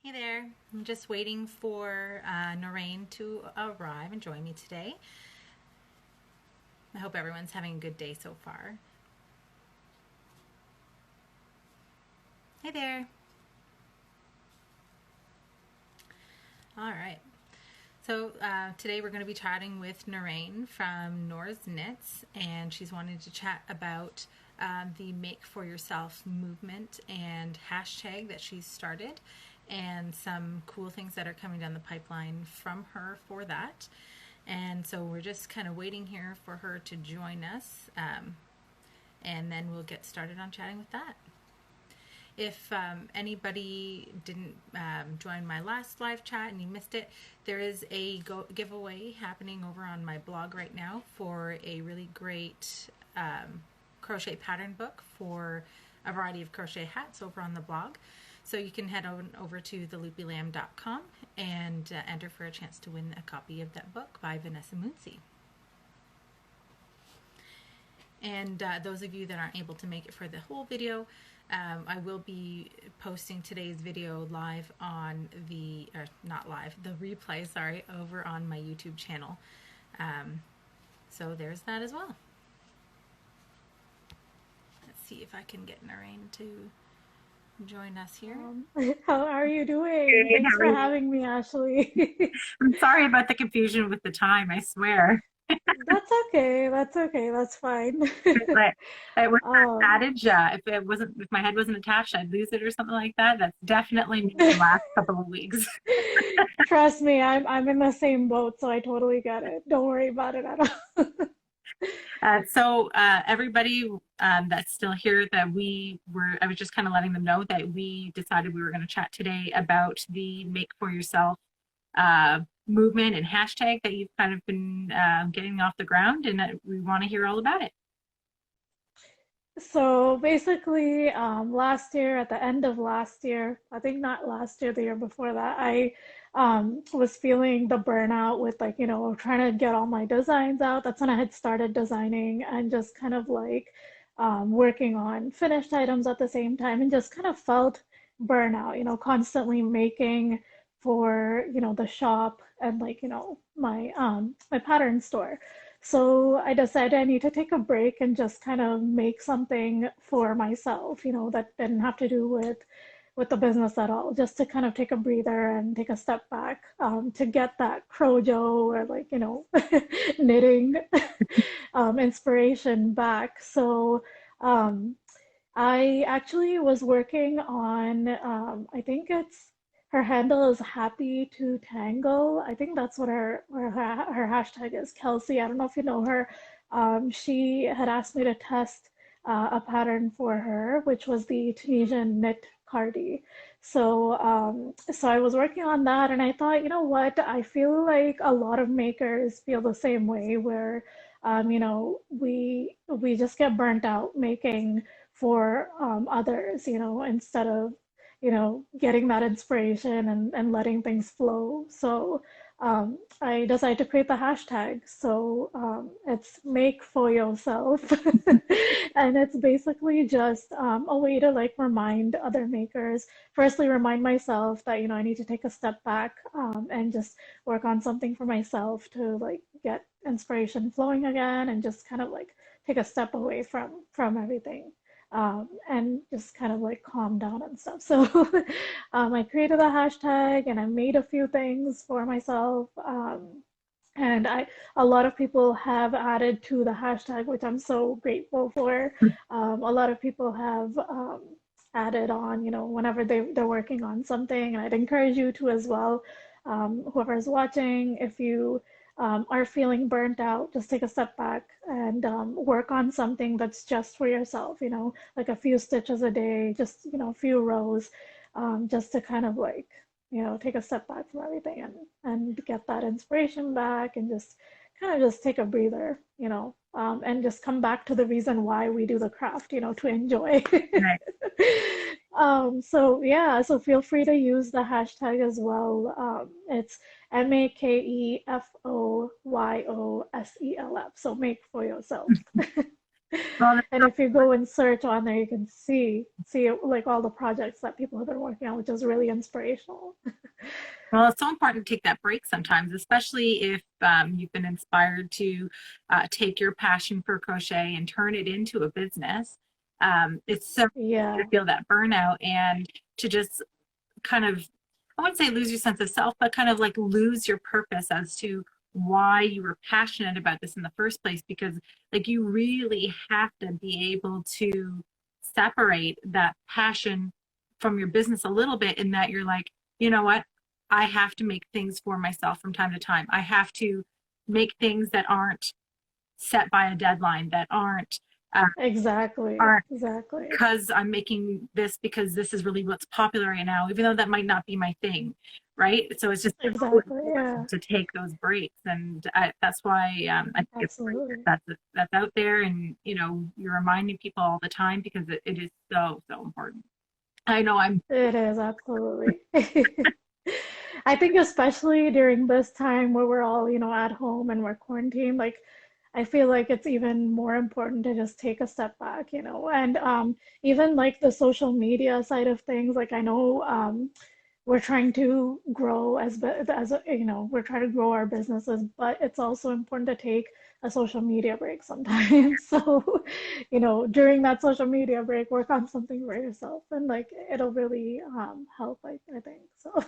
Hey there. I'm just waiting for Noorain to arrive and join me today. I hope everyone's having a good day so far. Hey there. All right. So today we're going to be chatting with Noorain from Noors Knits, and she's wanted to chat about the Makefoyoself movement and hashtag that she's started, and some cool things that are coming down the pipeline from her for that. And so we're just kind of waiting here for her to join us, and then we'll get started on chatting with that. If anybody didn't join my last live chat and you missed it, there is a giveaway happening over on my blog right now for a really great crochet pattern book for a variety of crochet hats over on the blog. So you can head on over to theloopylamb.com and enter for a chance to win a copy of that book by Vanessa Moonsey. And those of you that aren't able to make it for the whole video, I will be posting today's video live on the, or not live, the replay, sorry, over on my YouTube channel. So there's that as well. Let's see if I can get Noorain to join us here. How are you doing? Good, Thanks how are for you? having me, Ashley. I'm sorry about the confusion with the time, I swear. That's okay. That's okay. That's fine. But it was that Um, adage, if my head wasn't attached, I'd lose it or something like that. That's definitely me the last couple of weeks. Trust me, I'm in the same boat, so I totally get it. Don't worry about it at all. Everybody that's still here, I was just kind of letting them know that we decided we were going to chat today about the Make for Yourself movement and hashtag that you've kind of been getting off the ground, and that we want to hear all about it. So basically, last year, at the end of last year, I think not last year, the year before that, I was feeling the burnout with like, trying to get all my designs out. That's when I had started designing and just kind of like working on finished items at the same time and just kind of felt burnout, constantly making for, the shop and like, my pattern store. So I decided I need to take a break and just kind of make something for myself, that didn't have to do with the business at all, just to kind of take a breather and take a step back to get that crojo or like, knitting inspiration back. So um, I actually was working on, I think it's her handle is Happy to Tango. I think that's what her hashtag is, Kelsey. I don't know if you know her. She had asked me to test a pattern for her, which was the Tunisian knit cardi. So I was working on that, and I thought, you know what? I feel like a lot of makers feel the same way, where we just get burnt out making for others, instead of, getting that inspiration and letting things flow. So I decided to create the hashtag. So it's make for yourself. And it's basically just a way to like remind other makers, firstly, remind myself that, I need to take a step back and just work on something for myself to like get inspiration flowing again and just kind of like take a step away from everything and just kind of like calm down and stuff. So I created a hashtag and I made a few things for myself. And a lot of people have added to the hashtag, which I'm so grateful for. A lot of people have added on, whenever they're working on something. And I'd encourage you to as well. Whoever's watching, if you are feeling burnt out, just take a step back and work on something that's just for yourself, like a few stitches a day, just, a few rows, just to kind of like, take a step back from everything and get that inspiration back and just kind of just take a breather, and just come back to the reason why we do the craft, to enjoy. Right. So yeah, so feel free to use the hashtag as well. It's Makefoyoself. So make for yourself. Well, And if you go and search on there, you can see like all the projects that people have been working on, which is really inspirational. well, it's so important to take that break sometimes, especially if you've been inspired to take your passion for crochet and turn it into a business. It's so easy to Yeah, feel that burnout and to just kind of, I wouldn't say lose your sense of self, but kind of like lose your purpose as to why you were passionate about this in the first place. Because like you really have to be able to separate that passion from your business a little bit, in that you're like, you know what? I have to make things for myself from time to time. I have to make things that aren't set by a deadline, that uh, exactly, aren't exactly, because I'm making this because this is really what's popular right now, even though that might not be my thing, right? So it's just so exactly. Yeah, important to take those breaks, and that's why I think it's great absolutely. that that's out there, and you're reminding people all the time because it is so so important. I know I'm. It is absolutely. I think especially during this time where we're all, at home and we're quarantined, like I feel like it's even more important to just take a step back, and even like the social media side of things, like I know we're trying to grow we're trying to grow our businesses, but it's also important to take a social media break sometimes. So, during that social media break, work on something for yourself, and like it'll really help, I think. So,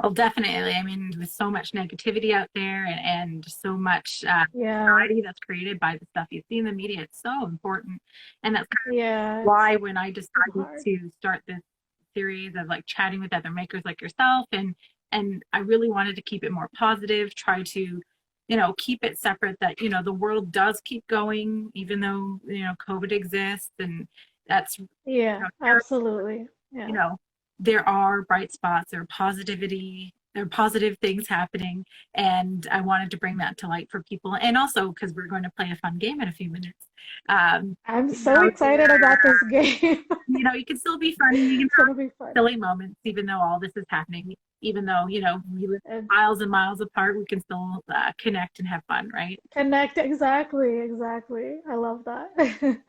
Well, definitely. I mean, with so much negativity out there, and so much yeah, anxiety that's created by the stuff you see in the media, it's so important. And that's yeah, why when I it's decided hard. to start this series of like chatting with other makers like yourself, and I really wanted to keep it more positive, try to keep it separate, that the world does keep going even though COVID exists, and that's Yeah, there, absolutely. you Yeah. know there are bright spots, there are positivity, there are positive things happening, and I wanted to bring that to light for people. And also because we're going to play a fun game in a few minutes. um I'm you so know excited about this game. you can still be funny, you can It's gonna be fun. silly moments, even though all this is happening, even though, we live And miles and miles apart, we can still connect and have fun, right? connect, exactly, exactly. I love that.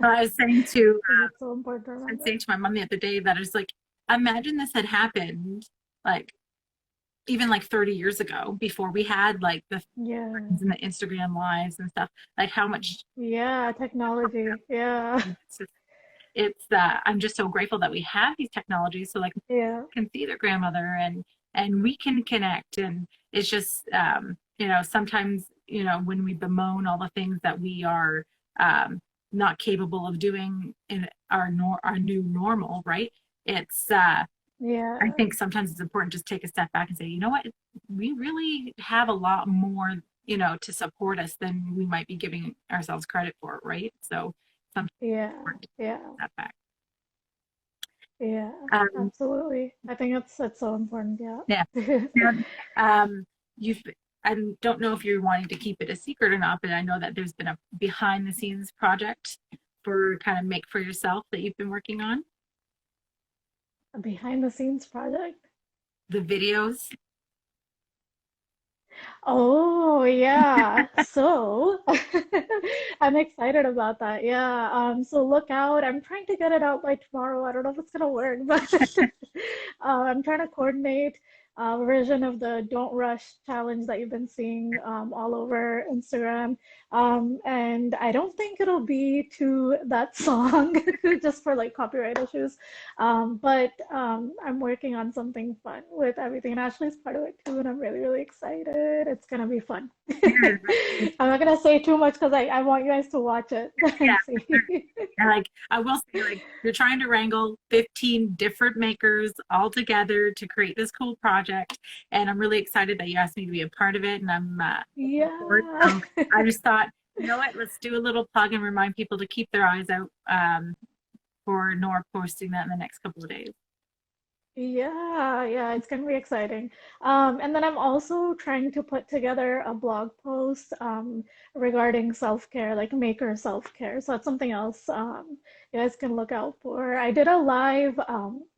So I was saying to, I think it's so important to I'm remember. saying to my mom the other day that it's like, imagine this had happened, like, even like 30 years ago, before we had like the Yeah. friends and the Instagram lives and stuff, like how much Yeah, technology. Yeah. it's just, I'm just so grateful that we have these technologies, so like Yeah. can see their grandmother, and we can connect. And it's just sometimes when we bemoan all the things that we are not capable of doing in our new normal, right? It's I Yeah. think sometimes it's important to just take a step back and say, you know what, we really have a lot more to support us than we might be giving ourselves credit for, right? So sometimes it's Yeah. important to take Yeah. a step back. Yeah. um, Absolutely. I think it's so important. yeah. Yeah. Now, you've, I don't know if you're wanting to keep it a secret or not, but I know that there's been a behind the scenes project for kind of Make for Yourself that you've been working on, A behind the scenes project. the videos. Oh, yeah. So I'm excited about that. Yeah. So look out. I'm trying to get it out by tomorrow. I don't know if it's gonna work, but I'm trying to coordinate a version of the Don't Rush challenge that you've been seeing all over Instagram. And I don't think it'll be to that song just for like copyright issues. But I'm working on something fun with everything. And Ashley's part of it too, and I'm really, really excited. It's gonna be fun. I'm not gonna say too much because I want you guys to watch it Yeah, and for sure. see. And like I will say, like you're trying to wrangle 15 different makers all together to create this cool project, and I'm really excited that you asked me to be a part of it, and I'm looking forward. Yeah. So I just thought, you know what, let's do a little plug and remind people to keep their eyes out for Noor posting that in the next couple of days. Yeah, it's gonna be exciting. And then I'm also trying to put together a blog post regarding self-care, like maker self-care. So that's something else you guys can look out for. I did a live,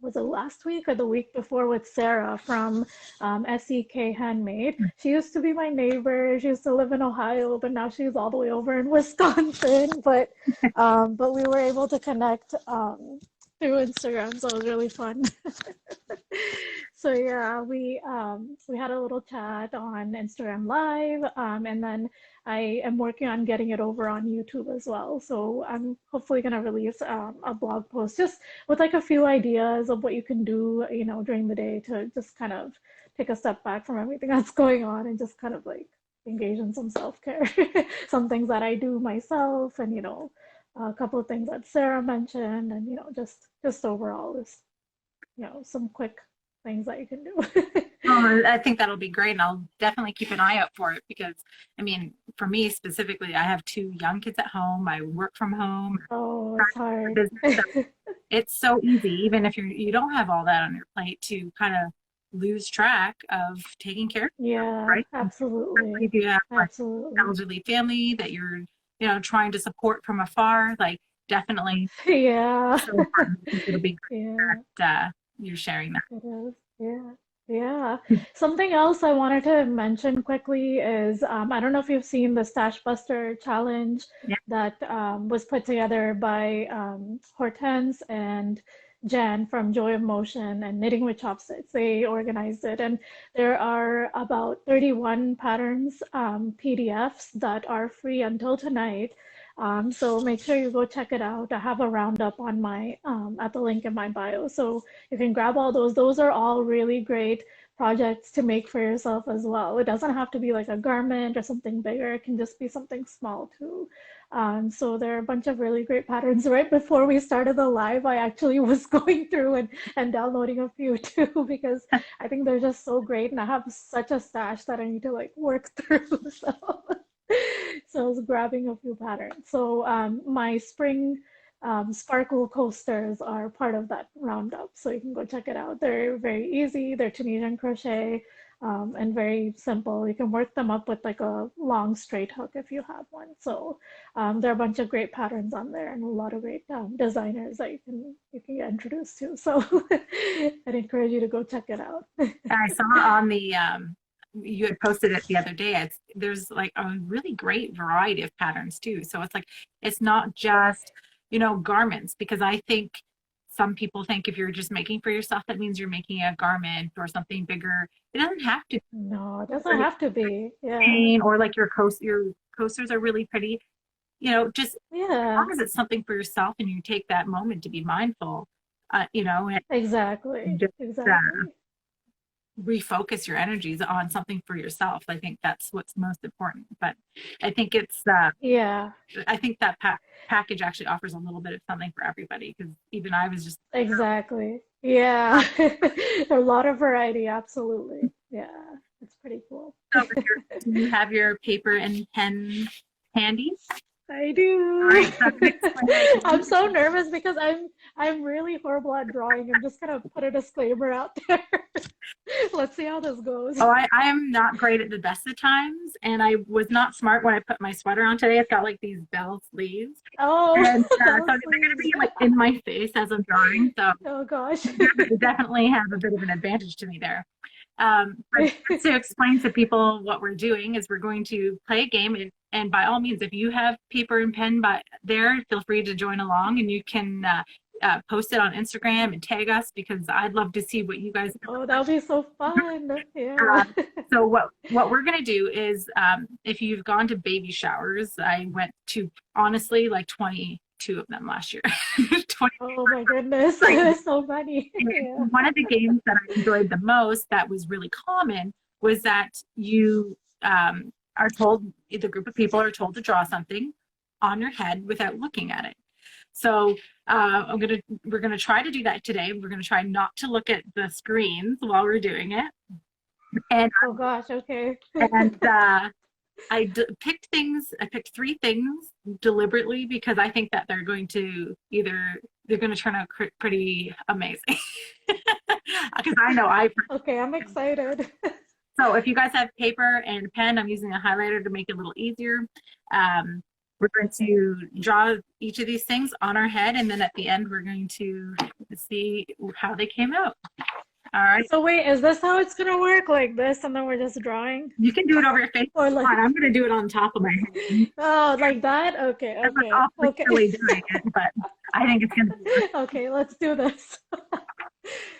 was it last week or the week before with Sarah from SEK Handmade. She used to be my neighbor. She used to live in Ohio, but now she's all the way over in Wisconsin. But we were able to connect through Instagram, so it was really fun. So yeah, we had a little chat on Instagram Live, and then I am working on getting it over on YouTube as well. So I'm hopefully gonna release a blog post just with like a few ideas of what you can do, during the day to just kind of take a step back from everything that's going on and just kind of like engage in some self-care. Some things that I do myself, and a couple of things that Sarah mentioned, and just overall is some quick things that you can do. I think that'll be great, and I'll definitely keep an eye out for it because, I mean, for me specifically, I have two young kids at home. I work from home, Oh, it's hard. business, so it's so easy, even if you don't have all that on your plate, to kind of lose track of taking care of yourself, Yeah, right? Especially absolutely. if you have like Absolutely. elderly family that you're, trying to support from afar, like definitely Yeah. so important. I think it'll be Yeah. great that you're sharing that. It is. Yeah. Yeah. Something else I wanted to mention quickly is I don't know if you've seen the Stash Buster challenge Yeah. that was put together by Hortense and Jen from Joy of Motion and Knitting with Chopsticks. They organized it, and there are about 31 patterns PDFs that are free until tonight. So make sure you go check it out. I have a roundup on my at the link in my bio. So you can grab all those. Those are all really great projects to make for yourself as well. It doesn't have to be like a garment or something bigger. It can just be something small too. So there are a bunch of really great patterns. Right before we started the live, I actually was going through and downloading a few too because I think they're just so great, and I have such a stash that I need to like work through. So I was grabbing a few patterns. So my spring sparkle coasters are part of that roundup, so you can go check it out. They're very easy. They're Tunisian crochet and very simple. You can work them up with like a long straight hook if you have one. So there are a bunch of great patterns on there and a lot of great designers that you can get introduced to. So I'd encourage you to go check it out. I saw on the you had posted it the other day. There's like a really great variety of patterns too. So it's like it's not just, garments, because I think some people think if you're just making for yourself, that means you're making a garment or something bigger. It doesn't have to No, it doesn't have to be. Yeah. be, or like your coasters are really pretty. Just as Yeah, long as it's something for yourself and you take that moment to be mindful, and exactly. just Exactly. refocus your energies on something for yourself. I think that's what's most important. But I think Yeah, I think that package actually offers a little bit of something for everybody, because even I was just exactly. Yeah. A lot of variety, absolutely. Yeah, it's pretty cool. over here. Do you have your paper and pen handy? I All do. right, so I'm going to explain it I'm again. so nervous because I'm really horrible at drawing. I'm just gonna put a disclaimer out there. Let's see how this goes. Oh, I am not great at the best of times, and I was not smart when I put my sweater on today. It's got like these bell sleeves, Oh, and so bell they're going to sleeves. be like in my face as I'm drawing. So Oh gosh. definitely have a bit of an advantage to me there. But just to explain to people what we're doing is we're going to play a game, and by all means, if you have paper and pen there, feel free to join along, and you can post it on Instagram and tag us, because I'd love to see what you guys. Oh, that'll be so fun. Yeah. So what we're gonna do is, if you've gone to baby showers, I went to honestly like 22 of them last year. 20. Oh my goodness. So funny. Yeah. One of the games that I enjoyed the most that was really common was that you are told, the group of people are told to draw something on your head without looking at it. So we're gonna try to do that today. We're gonna try not to look at the screens while we're doing it, and Oh gosh, okay. and picked things. I picked three things deliberately because I think that they're going to turn out pretty amazing. because I know I. Okay, I'm excited. So if you guys have paper and pen, I'm using a highlighter to make it a little easier. Um, we're going Okay. to draw each of these things on our head, and then at the end, we're going to see how they came out. All right. So wait, is this how it's gonna work? Like this, and then we're just drawing? You can do it over your face if Or you like, want. I'm going to do it on top of my head. oh, like that? Okay, That's okay, awfully okay. silly doing it, but I think it's going to be. Okay, let's do this.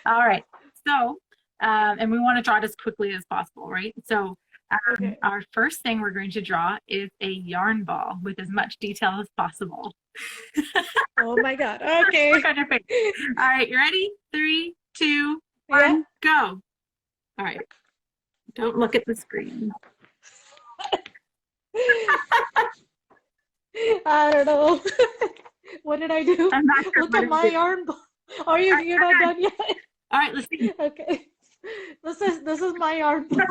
All right. So, and we want to draw it as quickly as possible, right? So, Okay. our first thing we're going to draw is a yarn ball with as much detail as possible. Oh my God. Look Okay. on your face. All right, you ready? 3, 2, Yeah. 1, go. All right. Don't look at the screen. I don't know. What did I do? I'm not sure Look what at it my is. yarn ball. Are All you right, you're you're not good. done yet? All right, let's see. Okay. This is my yarn ball.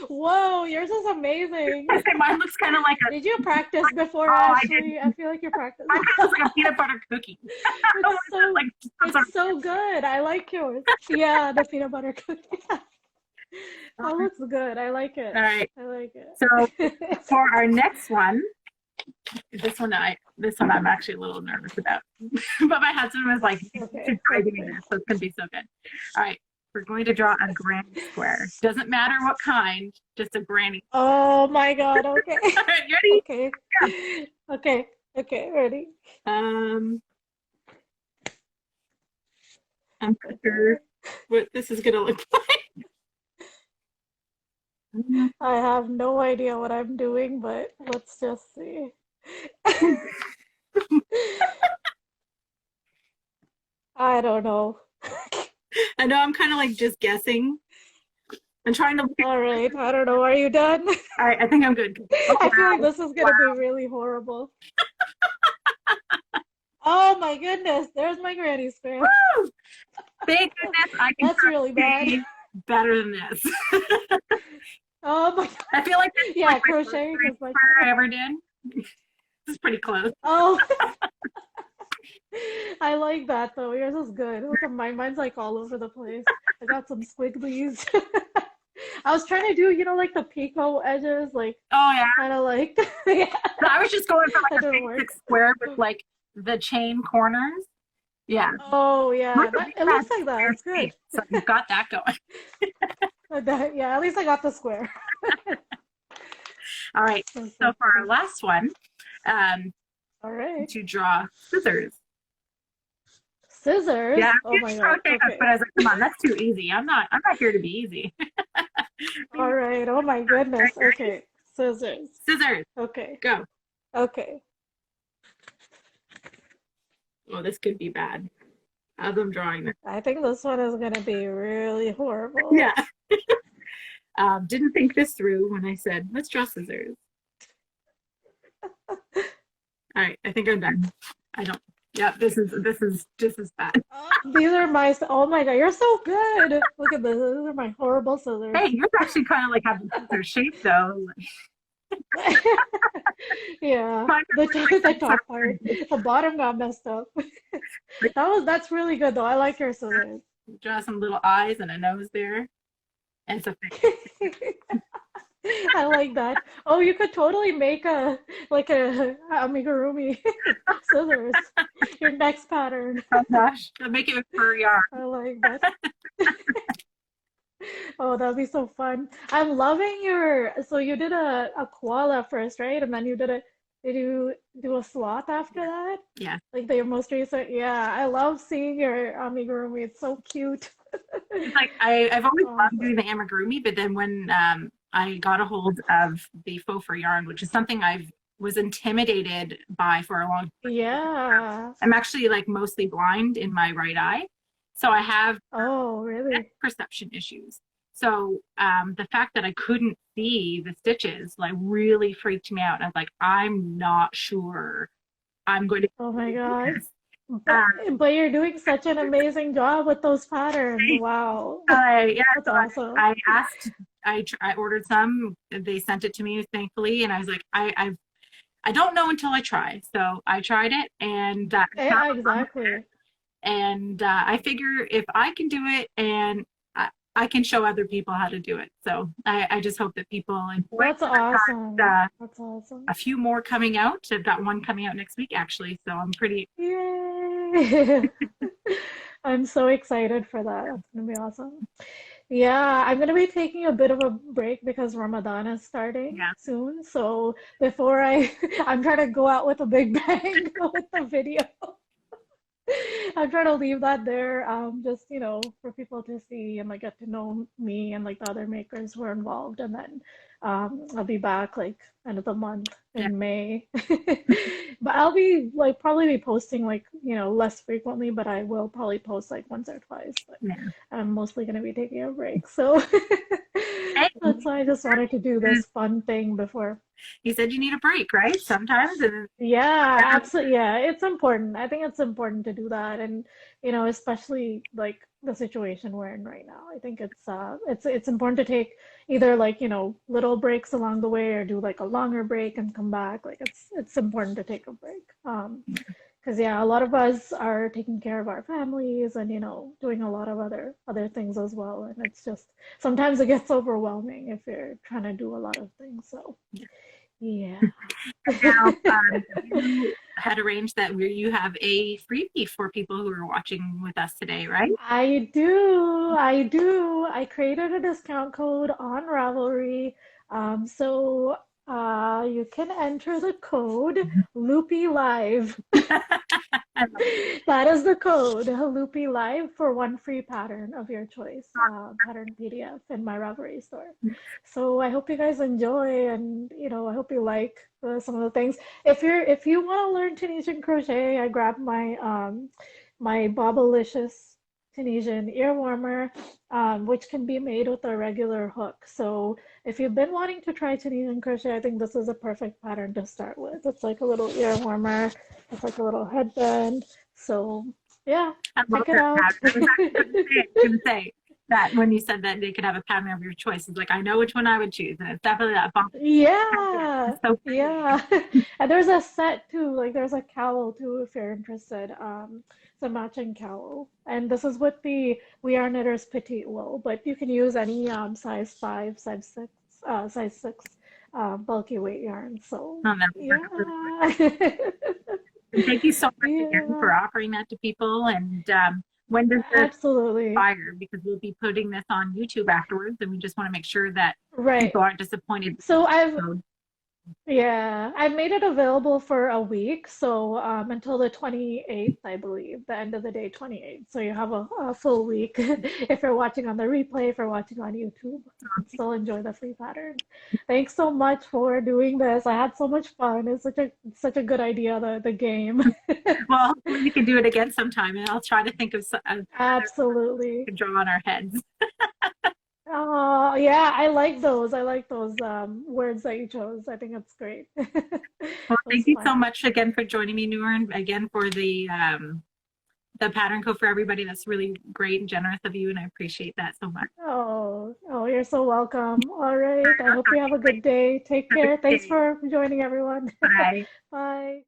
Whoa, yours is amazing. Mine looks kind of like a. Did you practice before, Oh, I Ashley? I didn't. feel like you practiced. Mine looks like a peanut butter cookie. It's so Like some sort it's so good. I like yours. Yeah, the peanut butter cookie. of. That looks good. I like All it. right. I like So it. for our next one, this one I'm actually a little nervous about. But my husband was like, you Okay. should try doing Okay. this. So it's gonna be so good. All right. We're going to draw a granny square. Doesn't matter what kind, just a granny. Oh my God. Okay. All right, you ready? Okay. Yeah. Okay. Okay. Ready? Um, I'm not sure Okay. what this is gonna look like. I have no idea what I'm doing, but let's just see. I don't know. I know I'm kind of like just guessing. I'm trying to look at. All right. I don't know. Are you done? All right, I think I'm good. Oh, I feel like wow. this is gonna be Wow. really horrible. Oh my goodness. There's my granny square. Woo! Thank goodness I can That's really bad. crochet better than this. Oh my I feel like this is Yeah, like my first crocheting grade is my square I ever did. This is pretty close. Oh, I like that though. Yours is good. Look at mine. Mine's like all over the place. I got some squigglies. I was trying to do, like the picot edges, like Oh yeah. kind of like, yeah, So I was just going for that like a didn't work. basic square with like the chain corners. Yeah. Oh yeah, Look at it that looks like that. square It's good. shape. So you've got that going. Yeah, at least I got the square. All right. That's So so for our funny. last one, All right. to draw scissors. Scissors. Yeah, Oh you my just God. rotate us, Okay. but I was like, come on, that's too easy. I'm not here to be easy. All right. Oh my All right, goodness. you ready? Okay. Scissors. Scissors, Okay. go. Okay. Oh, this could be bad. As I'm drawing this. I think this one is gonna be really horrible. Yeah. Didn't think this through when I said, let's draw scissors. All right, I think I'm done. I don't. Yeah, this is bad. These are oh my God, you're so good. Look at this. These are my horrible scissors. Hey, yours actually kind of like have the scissor shape though. Yeah, Mine the, looks like the some sort top part, the bottom got messed up. That's really good though. I like your scissors. draw some little eyes and a nose there, and it's a face. I like that. Oh, you could totally make a amigurumi scissors. Your next pattern. Oh gosh, I'll make it with fur yarn. I like that. Oh, that'd be so fun. I'm loving so you did a koala first, right? And then did you do a sloth after that? Yeah. Like your most recent, yeah. I love seeing your amigurumi. It's so cute. It's like I've always loved doing Awesome. the amigurumi, but then when I got a hold of the faux fur yarn, which is something I've was intimidated by for a long time. Yeah. I'm actually like mostly blind in my right eye, so I have Oh, really? perception issues. So the fact that I couldn't see the stitches like really freaked me out. I was like, I'm not sure I'm going to Oh my do God. this. But but you're doing such an amazing job with those patterns. Wow. Yeah, That's so awesome. I asked, I ordered some. They sent it to me, thankfully, and I was like, I don't know until I try. So I tried it, and Yeah, exactly. And I figure if I can do it, and I can show other people how to do it. So I just hope that people enjoy it. That's awesome. That's awesome. A few more coming out. I've got one coming out next week, actually. So I'm pretty. Yay! I'm so excited for that. That's gonna be awesome. Yeah, I'm gonna be taking a bit of a break because Ramadan is starting Yeah. soon. So before I'm trying to go out with a big bang with the video. I'm trying to leave that there, just for people to see and like get to know me and like the other makers who are involved, and then I'll be back like end of the month Yeah. in May. But I'll be like probably be posting like less frequently, but I will probably post like once or twice. But Yeah. I'm mostly gonna be taking a break, so Hey, that's why I just wanted to do this fun thing before. you said you need a break, right? Sometimes. And Yeah, absolutely. Yeah, it's important. I think it's important to do that, and especially like the situation we're in right now. I think it's important to take either like little breaks along the way or do like a longer break and come back. Like it's important to take a break. Because yeah, a lot of us are taking care of our families and doing a lot of other things as well, and it's just sometimes it gets overwhelming if you're trying to do a lot of things. So yeah. now, you had arranged that you have a freebie for people who are watching with us today, right? I do. I do. I created a discount code on Ravelry. So you can enter the code Loopy Live. That is the code Loopy Live for one free pattern of your choice, pattern PDF in my Ravelry store. So I hope you guys enjoy, and I hope you like some of the things. If you want to learn Tunisian crochet, I grabbed my Bobalicious Tunisian ear warmer, which can be made with a regular hook. So if you've been wanting to try Tunisian crochet, I think this is a perfect pattern to start with. It's like a little ear warmer. It's like a little headband. So yeah, I love check it that out. pattern. I was actually going to say that when you said that they could have a pattern of your choice, it's like I know which one I would choose, and it's definitely that bump. Yeah, It's so pretty. yeah. And there's a set too, like there's a cowl too if you're interested. It's a matching cowl. And this is with the We Are Knitters Petite Wool, but you can use any size 5, size 6 bulky weight yarn. So Oh, that would work out really yeah. good. And thank you so much again Yeah, for offering that to people. And when does this absolutely. expire? Because we'll be putting this on YouTube afterwards, and we just want to make sure that Right. people aren't disappointed. So I've So, Yeah, I made it available for a week, so until the 28th, I believe, the end of the day, 28th. So you have a full week if you're watching on the replay, if you're watching on YouTube, and still enjoy the free pattern. Thanks so much for doing this. I had so much fun. It's such a good idea, the game. well, hopefully we can do it again sometime, and I'll try to think of another Absolutely. to draw on our heads. Oh, yeah, I like those. I like those words that you chose. I think it's great. Well, It thank was you so fun. much again for joining me, Noor, and again for the pattern code for everybody. That's really great and generous of you, and I appreciate that so much. Oh, you're so welcome. All right. I I'll hope you talk to have you a good later. day. Take Have a care. good Thanks day. for joining, everyone. Bye. Bye.